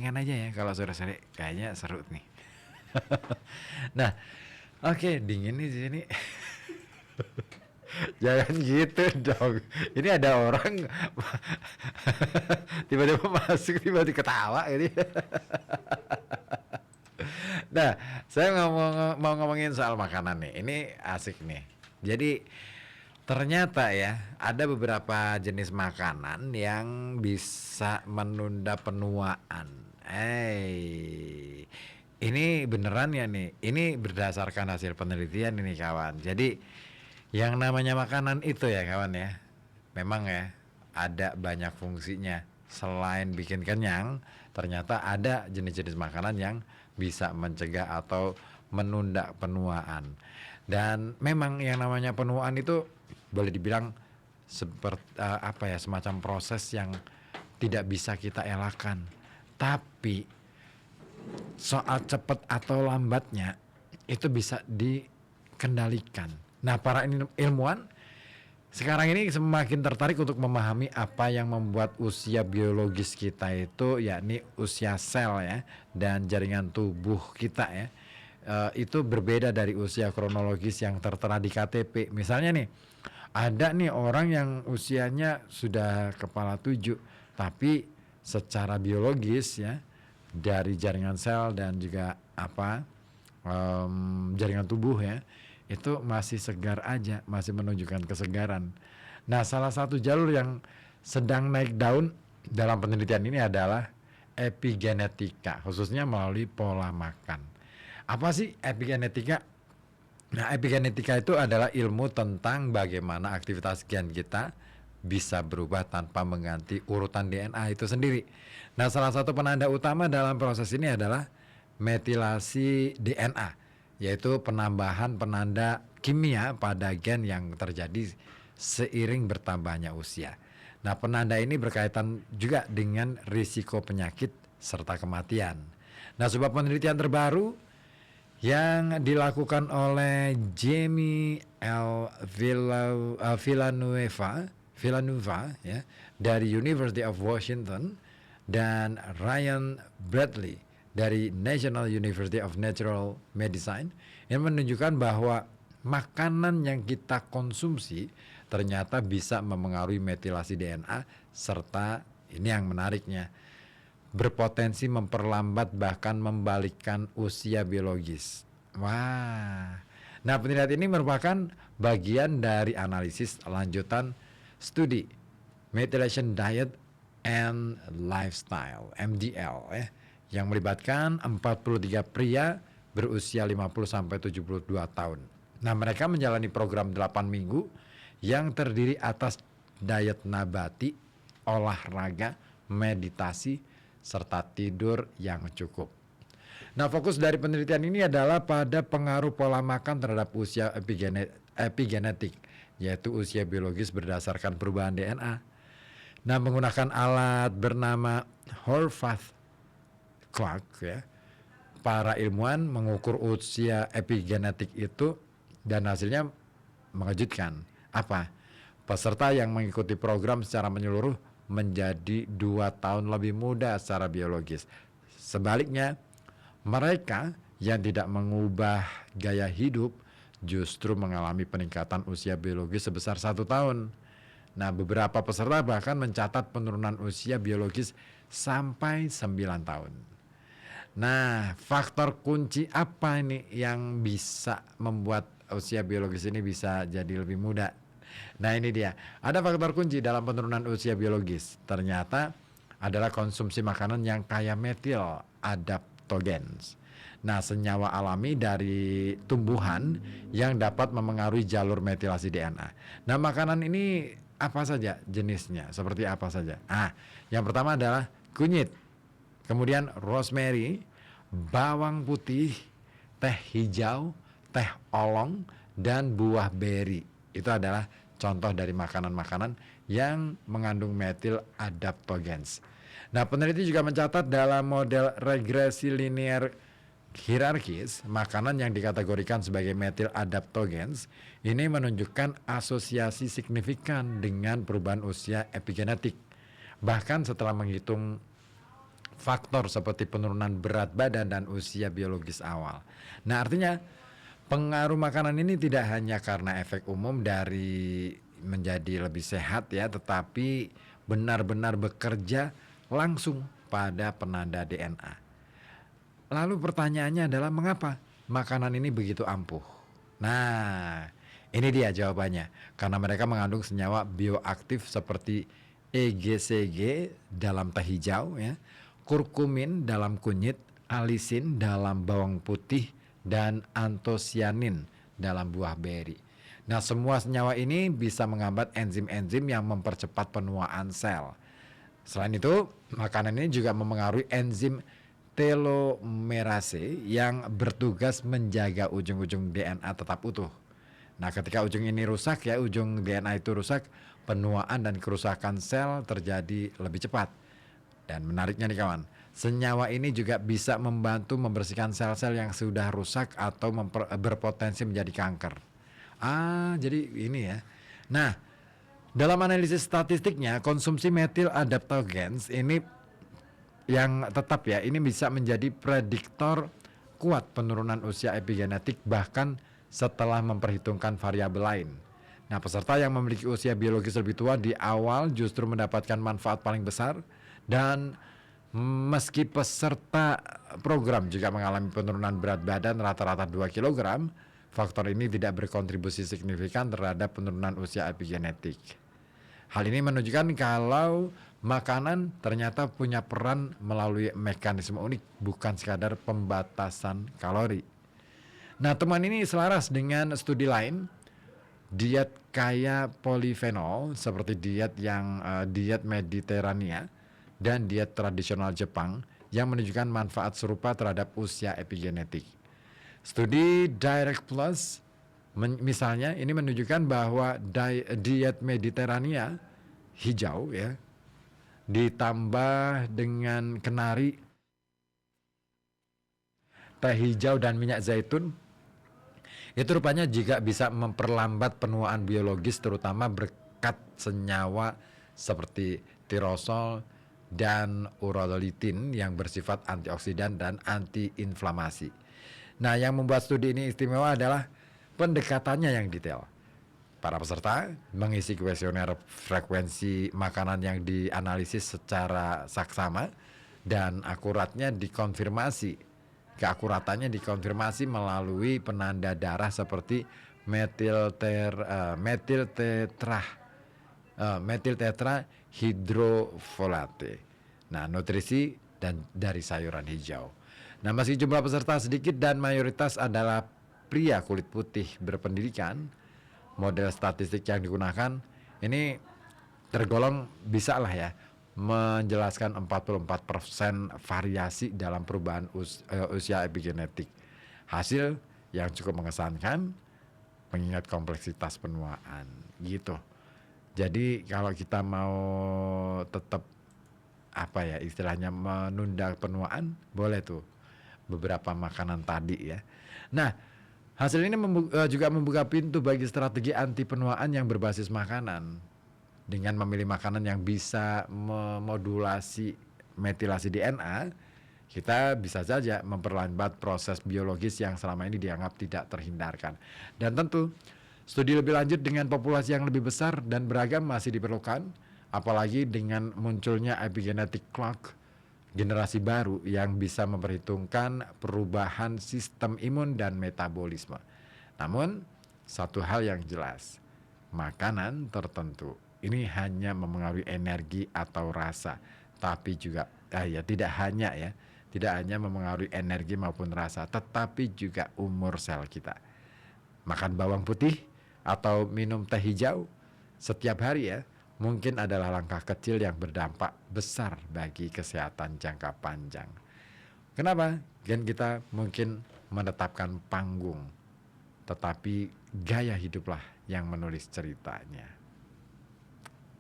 ringan aja ya kalau sore-sore, kayaknya seru nih. Nah, oke, dingin nih di sini. Jangan gitu dong. Ini ada orang tiba-tiba masuk, tiba-tiba ketawa ini. Nah, saya mau ngomongin soal makanan nih. Ini asik nih. Jadi ternyata ya ada beberapa jenis makanan yang bisa menunda penuaan. Ini beneran ya nih. Ini berdasarkan hasil penelitian ini kawan. Jadi yang namanya makanan itu ya kawan ya, memang ya ada banyak fungsinya. Selain bikin kenyang, ternyata ada jenis-jenis makanan yang bisa mencegah atau menunda penuaan. Dan memang yang namanya penuaan itu boleh dibilang seperti semacam proses yang tidak bisa kita elakkan. Tapi soal cepat atau lambatnya itu bisa dikendalikan. Nah, para ilmuwan sekarang ini semakin tertarik untuk memahami apa yang membuat usia biologis kita itu, yakni usia sel ya, dan jaringan tubuh kita ya, itu berbeda dari usia kronologis yang tertera di KTP. Misalnya nih, ada nih orang yang usianya sudah kepala 7, tapi secara biologis ya, dari jaringan sel dan juga jaringan tubuh ya, itu masih segar aja, masih menunjukkan kesegaran. Nah, salah satu jalur yang sedang naik daun dalam penelitian ini adalah epigenetika, khususnya melalui pola makan. Apa sih epigenetika? Nah, epigenetika itu adalah ilmu tentang bagaimana aktivitas gen kita bisa berubah tanpa mengganti urutan DNA itu sendiri. Nah, salah satu penanda utama dalam proses ini adalah metilasi DNA, yaitu penambahan penanda kimia pada gen yang terjadi seiring bertambahnya usia. Nah, penanda ini berkaitan juga dengan risiko penyakit serta kematian. Nah, sebuah penelitian terbaru yang dilakukan oleh Jamie L. Villanueva ya, dari University of Washington dan Ryan Bradley dari National University of Natural Medicine yang menunjukkan bahwa makanan yang kita konsumsi ternyata bisa memengaruhi metilasi DNA, serta ini yang menariknya, berpotensi memperlambat bahkan membalikkan usia biologis. Wah. Nah, penelitian ini merupakan bagian dari analisis lanjutan studi Methylation Diet and Lifestyle (MDL) yang melibatkan 43 pria berusia 50 sampai 72 tahun. Nah, mereka menjalani program 8 minggu yang terdiri atas diet nabati, olahraga, meditasi, serta tidur yang cukup. Nah, fokus dari penelitian ini adalah pada pengaruh pola makan terhadap usia epigenetik, yaitu usia biologis berdasarkan perubahan DNA. Nah, menggunakan alat bernama Horvath Clock ya, para ilmuwan mengukur usia epigenetik itu dan hasilnya mengejutkan. Apa? Peserta yang mengikuti program secara menyeluruh menjadi 2 tahun lebih muda secara biologis. Sebaliknya, mereka yang tidak mengubah gaya hidup justru mengalami peningkatan usia biologis sebesar 1 tahun. Nah, beberapa peserta bahkan mencatat penurunan usia biologis sampai 9 tahun. Nah, faktor kunci apa ini yang bisa membuat usia biologis ini bisa jadi lebih muda? Nah, ini dia. Ada faktor kunci dalam penurunan usia biologis. Ternyata adalah konsumsi makanan yang kaya metil adaptogens. Nah, senyawa alami dari tumbuhan yang dapat memengaruhi jalur metilasi DNA. Nah, makanan ini apa saja jenisnya? Seperti apa saja? Yang pertama adalah kunyit, kemudian rosemary, bawang putih, teh hijau, teh olong, dan buah beri. Itu adalah contoh dari makanan-makanan yang mengandung metil adaptogens. Nah, peneliti juga mencatat dalam model regresi linear hierarkis, makanan yang dikategorikan sebagai metil adaptogens ini menunjukkan asosiasi signifikan dengan perubahan usia epigenetik. Bahkan setelah menghitung faktor seperti penurunan berat badan dan usia biologis awal. Nah, artinya pengaruh makanan ini tidak hanya karena efek umum dari menjadi lebih sehat ya, tetapi benar-benar bekerja langsung pada penanda DNA. Lalu pertanyaannya adalah mengapa makanan ini begitu ampuh? Nah, ini dia jawabannya. Karena mereka mengandung senyawa bioaktif seperti EGCG dalam teh hijau ya, kurkumin dalam kunyit, alisin dalam bawang putih, dan antosianin dalam buah beri. Nah, semua senyawa ini bisa menghambat enzim-enzim yang mempercepat penuaan sel. Selain itu, makanan ini juga memengaruhi enzim telomerase yang bertugas menjaga ujung-ujung DNA tetap utuh. Nah, ketika ujung ini rusak ya, ujung DNA itu rusak, penuaan dan kerusakan sel terjadi lebih cepat. Dan menariknya nih kawan, senyawa ini juga bisa membantu membersihkan sel-sel yang sudah rusak atau berpotensi menjadi kanker. Jadi ini ya. Nah, dalam analisis statistiknya, konsumsi metil adaptogens ini yang tetap ya, ini bisa menjadi prediktor kuat penurunan usia epigenetik bahkan setelah memperhitungkan variabel lain. Nah, peserta yang memiliki usia biologis lebih tua di awal justru mendapatkan manfaat paling besar, dan meski peserta program juga mengalami penurunan berat badan rata-rata 2 kg, faktor ini tidak berkontribusi signifikan terhadap penurunan usia epigenetik. Hal ini menunjukkan kalau makanan ternyata punya peran melalui mekanisme unik, bukan sekadar pembatasan kalori. Nah, temuan ini selaras dengan studi lain, diet kaya polifenol seperti diet Mediterania dan diet tradisional Jepang yang menunjukkan manfaat serupa terhadap usia epigenetik. Studi Direct Plus misalnya ini menunjukkan bahwa diet Mediterania hijau ya ditambah dengan kenari, teh hijau dan minyak zaitun itu rupanya juga bisa memperlambat penuaan biologis, terutama berkat senyawa seperti tirosol dan urolithin yang bersifat antioksidan dan antiinflamasi. Nah, yang membuat studi ini istimewa adalah pendekatannya yang detail. Para peserta mengisi kuesioner frekuensi makanan yang dianalisis secara saksama dan keakuratannya dikonfirmasi melalui penanda darah seperti metil tetrahidrofolate. Nah, nutrisi dan dari sayuran hijau. Nah, meski jumlah peserta sedikit dan mayoritas adalah pria kulit putih berpendidikan, model statistik yang digunakan ini tergolong bisa lah ya menjelaskan 44% variasi dalam perubahan usia epigenetik. Hasil yang cukup mengesankan mengingat kompleksitas penuaan gitu. Jadi kalau kita mau tetap istilahnya menunda penuaan, boleh tuh beberapa makanan tadi ya. Nah, hasil ini juga membuka pintu bagi strategi anti penuaan yang berbasis makanan. Dengan memilih makanan yang bisa memodulasi metilasi DNA, kita bisa saja memperlambat proses biologis yang selama ini dianggap tidak terhindarkan. Dan tentu, studi lebih lanjut dengan populasi yang lebih besar dan beragam masih diperlukan, apalagi dengan munculnya epigenetic clock, generasi baru yang bisa memperhitungkan perubahan sistem imun dan metabolisme. Namun, satu hal yang jelas, makanan tertentu ini hanya memengaruhi energi atau rasa, tapi juga tidak hanya memengaruhi energi maupun rasa, tetapi juga umur sel kita. Makan bawang putih atau minum teh hijau setiap hari ya, mungkin adalah langkah kecil yang berdampak besar bagi kesehatan jangka panjang. Kenapa? Gen kita mungkin menetapkan panggung, tetapi gaya hiduplah yang menulis ceritanya.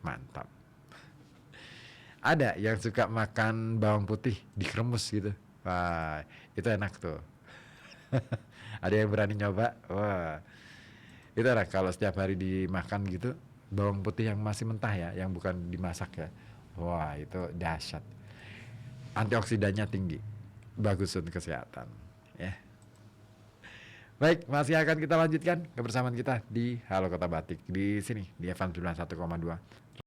Mantap. Ada yang suka makan bawang putih dikeremus gitu. Wah, itu enak tuh. Ada yang berani nyoba? Wah, itu enak kalau setiap hari dimakan gitu. Bawang putih yang masih mentah ya, yang bukan dimasak ya. Wah, itu dahsyat. antioksidannya tinggi, bagus untuk kesehatan. Ya. Baik, masih akan kita lanjutkan kebersamaan kita di Halo Kota Batik di sini di FM 91,2.